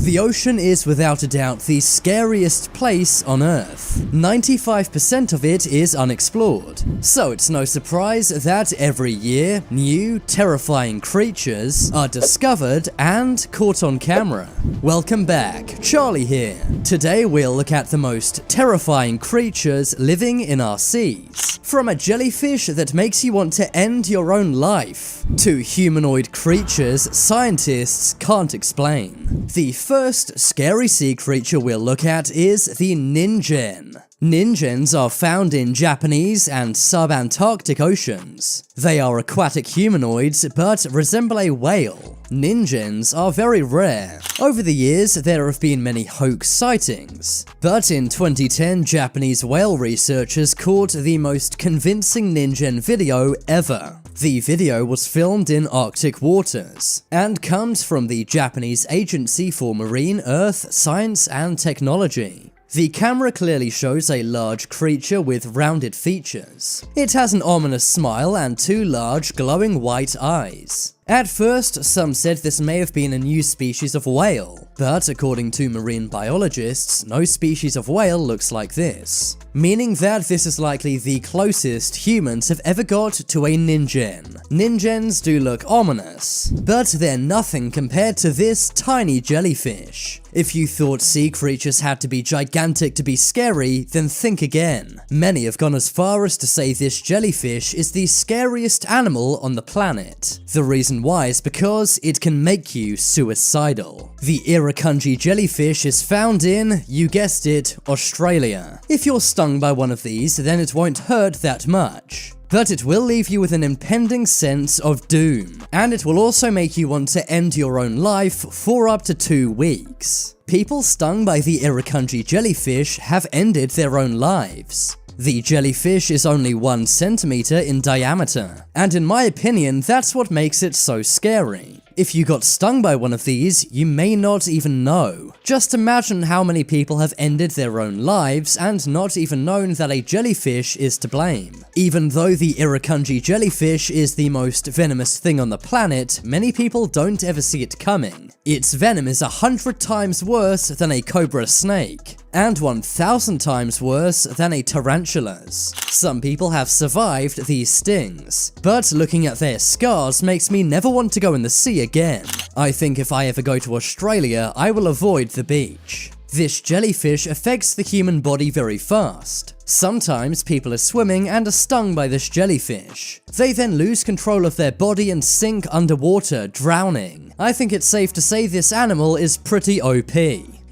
The ocean is without a doubt the scariest place on Earth. 95% of it is unexplored, so it's no surprise that every year, new, terrifying creatures are discovered and caught on camera. Welcome back, Charlie here. Today we'll look at the most terrifying creatures living in our seas. From a jellyfish that makes you want to end your own life, to humanoid creatures scientists can't explain. The first scary sea creature we'll look at is the ningen. Ningens are found in Japanese and sub-Antarctic oceans. They are aquatic humanoids but resemble a whale. Ningens are very rare. Over the years, there have been many hoax sightings, but in 2010, Japanese whale researchers caught the most convincing ningen video ever. The video was filmed in Arctic waters, and comes from the Japanese Agency for Marine, Earth, Science and Technology. The camera clearly shows a large creature with rounded features. It has an ominous smile and two large glowing white eyes. At first, some said this may have been a new species of whale, but according to marine biologists, no species of whale looks like this, meaning that this is likely the closest humans have ever got to a ningen. Ningens do look ominous, but they're nothing compared to this tiny jellyfish. If you thought sea creatures had to be gigantic to be scary, then think again. Many have gone as far as to say this jellyfish is the scariest animal on the planet. The reason why is because it can make you suicidal. The Irukandji jellyfish is found in, you guessed it, Australia. If you're stung by one of these, then it won't hurt that much, but it will leave you with an impending sense of doom, and it will also make you want to end your own life for up to 2 weeks. People stung by the Irukandji jellyfish have ended their own lives. The jellyfish is only 1 centimeter in diameter, and in my opinion, that's what makes it so scary. If you got stung by one of these, you may not even know. Just imagine how many people have ended their own lives and not even known that a jellyfish is to blame. Even though the Irukandji jellyfish is the most venomous thing on the planet, many people don't ever see it coming. Its venom is 100 times worse than a cobra snake, and 1,000 times worse than a tarantula's. Some people have survived these stings, but looking at their scars makes me never want to go in the sea again. I think if I ever go to Australia, I will avoid the beach. This jellyfish affects the human body very fast. Sometimes people are swimming and are stung by this jellyfish. They then lose control of their body and sink underwater, drowning. I think it's safe to say this animal is pretty OP.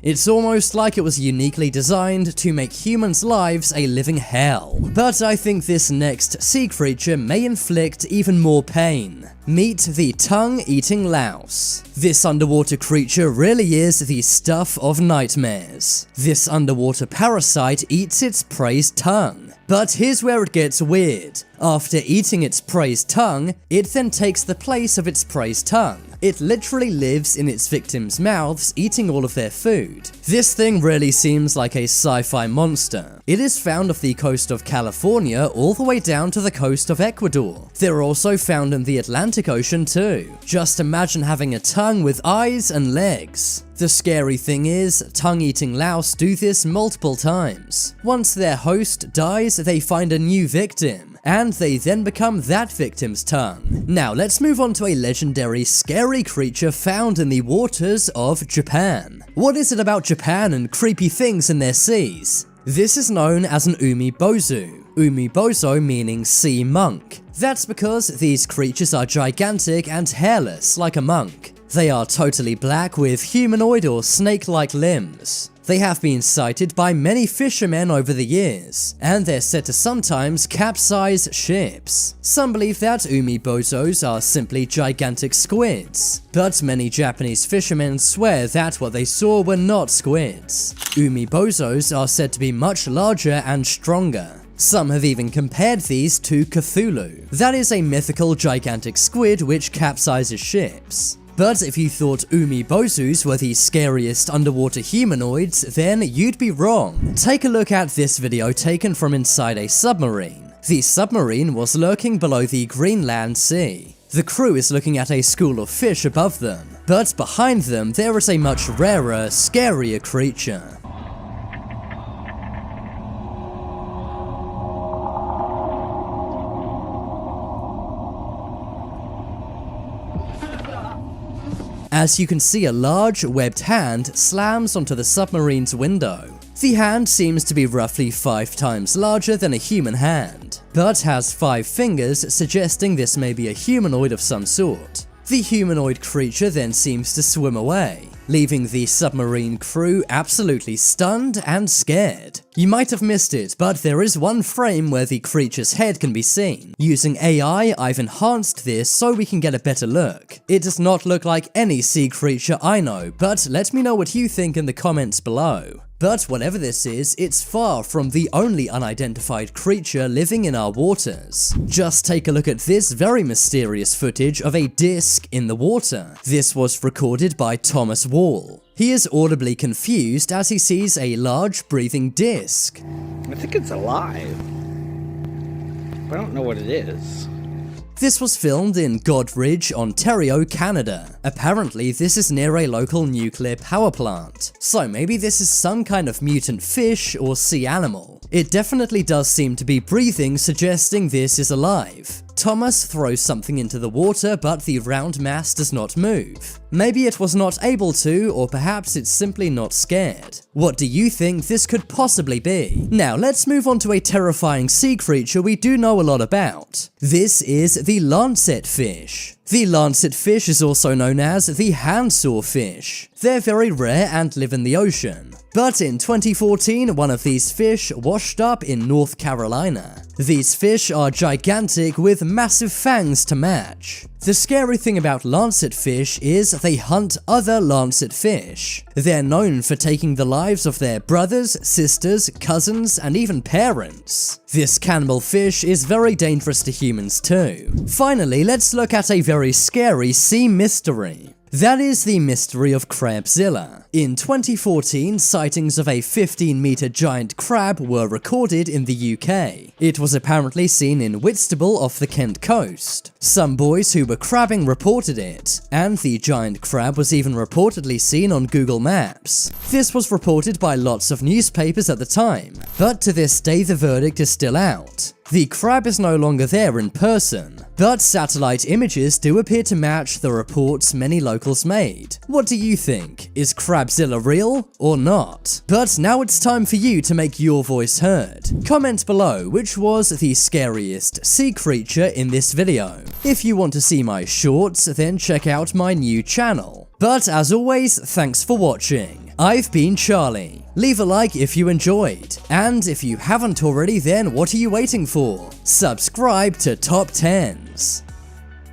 It's almost like it was uniquely designed to make humans' lives a living hell. But I think this next sea creature may inflict even more pain. Meet the tongue-eating louse. This underwater creature really is the stuff of nightmares. This underwater parasite eats its prey's tongue. But here's where it gets weird. After eating its prey's tongue, it then takes the place of its prey's tongue. It literally lives in its victims' mouths, eating all of their food. This thing really seems like a sci-fi monster. It is found off the coast of California all the way down to the coast of Ecuador. They're also found in the Atlantic Ocean too. Just imagine having a tongue with eyes and legs. The scary thing is, tongue-eating louse do this multiple times. Once their host dies, they find a new victim, and they then become that victim's tongue. Now let's move on to a legendary scary creature found in the waters of Japan. What is it about Japan and creepy things in their seas? This is known as an umibozu. Umibozu meaning sea monk. That's because these creatures are gigantic and hairless like a monk. They are totally black with humanoid or snake-like limbs. They have been sighted by many fishermen over the years, and they're said to sometimes capsize ships. Some believe that umibozus are simply gigantic squids, but many Japanese fishermen swear that what they saw were not squids. Umibozus are said to be much larger and stronger. Some have even compared these to Cthulhu. That is a mythical gigantic squid which capsizes ships. But if you thought umibozus were the scariest underwater humanoids, then you'd be wrong. Take a look at this video taken from inside a submarine. The submarine was lurking below the Greenland Sea. The crew is looking at a school of fish above them. But behind them, there is a much rarer, scarier creature. As you can see, a large, webbed hand slams onto the submarine's window. The hand seems to be roughly 5 times larger than a human hand, but has 5 fingers, suggesting this may be a humanoid of some sort. The humanoid creature then seems to swim away, leaving the submarine crew absolutely stunned and scared. You might have missed it, but there is one frame where the creature's head can be seen. Using AI, I've enhanced this so we can get a better look. It does not look like any sea creature I know, but let me know what you think in the comments below. But whatever this is, it's far from the only unidentified creature living in our waters. Just take a look at this very mysterious footage of a disc in the water. This was recorded by Thomas Wall. He is audibly confused as he sees a large breathing disc. I think it's alive, but I don't know what it is. This was filmed in Godridge, Ontario, Canada. Apparently, this is near a local nuclear power plant, so maybe this is some kind of mutant fish or sea animal. It definitely does seem to be breathing, suggesting this is alive. Thomas throws something into the water, but the round mass does not move. Maybe it was not able to, or perhaps it's simply not scared. What do you think this could possibly be? Now let's move on to a terrifying sea creature we do know a lot about. This is the lancet fish. The lancet fish is also known as the handsaw fish. They're very rare and live in the ocean. But in 2014, one of these fish washed up in North Carolina. These fish are gigantic with massive fangs to match. The scary thing about lancet fish is they hunt other lancet fish. They're known for taking the lives of their brothers, sisters, cousins, and even parents. This cannibal fish is very dangerous to humans too. Finally, let's look at a very scary sea mystery. That is the mystery of Crabzilla. In 2014, sightings of a 15-meter giant crab were recorded in the UK. It was apparently seen in Whitstable off the Kent coast. Some boys who were crabbing reported it, and the giant crab was even reportedly seen on Google Maps. This was reported by lots of newspapers at the time, but to this day the verdict is still out. The crab is no longer there in person, but satellite images do appear to match the reports many locals made. What do you think? Is Crabzilla real or not? But now it's time for you to make your voice heard. Comment below which was the scariest sea creature in this video. If you want to see my shorts, then check out my new channel. But as always, thanks for watching. I've been Charlie. Leave a like if you enjoyed, and if you haven't already, then what are you waiting for? Subscribe to Top 10s.